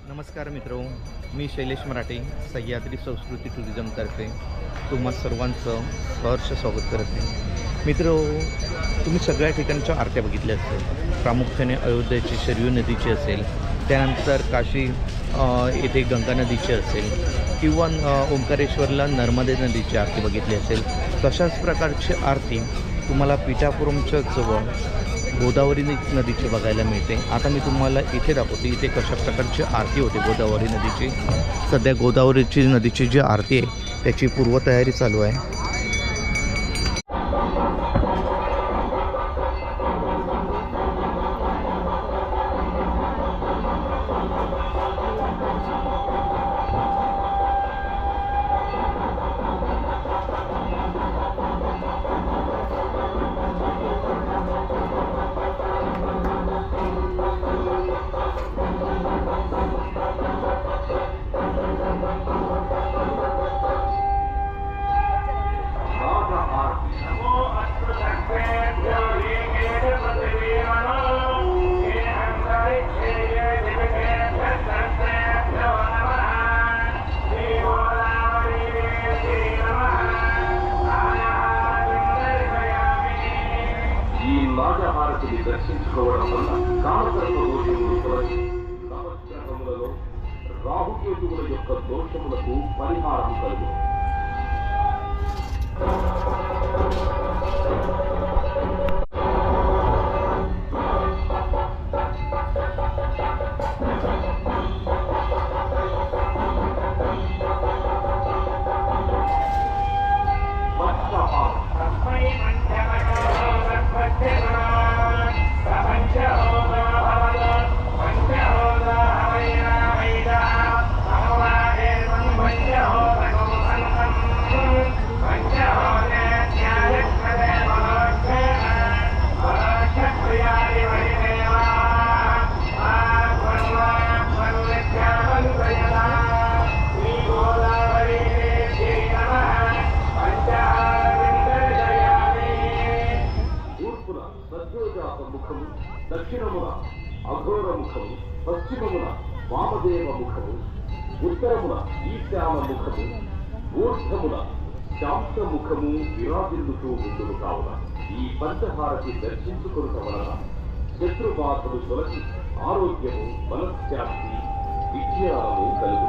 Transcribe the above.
नमस्कार मित्रो, मी शैलेश मराठे सह्याद्री संस्कृती टुरिझमतर्फे तुम्हा सर्वांचं सहर्ष स्वागत करते. मित्रो, तुम्ही सगळ्या ठिकाणच्या आरत्या बघितल्या असतील. प्रामुख्याने अयोध्येची शरयू नदीची असेल, त्यानंतर काशी येथे गंगा नदीची असेल किंवा ओंकारेश्वरला नर्मदे नदीची आरती बघितली असेल. तशाच प्रकारची आरती तुम्हाला पिठापुरमच्या जवळ गोदावरी नदीची बघायला मिळते. आता मी तुम्हाला इथे दाखवते इथे कशा प्रकारची आरती होते गोदावरी नदीची. सध्या गोदावरीची नदीची जी आरती आहे त्याची पूर्वतयारी चालू आहे. హారతిని దర్శించుకోవడం వల్ల కామకర్మ దోషములు తొలగి నవగ్రహములలో రాహుకేతువుల యొక్క దోషములకు పరిహారం కలుగు. ముఖము, దక్షిణమున అఘోర ముఖము, పశ్చిమమున వామదేవ ముఖము, ఉత్తరమున ఈశాన ముఖము, ఊర్ధమున శాంత ముఖము విరాజిల్లుతూ ఉండును. కావున ఈ పంచహారతి దర్శించుకొనుట వలన శత్రుబాధలు తొలగి ఆరోగ్యము, మనశ్శాంతి, విజ్ఞానము కలుగు.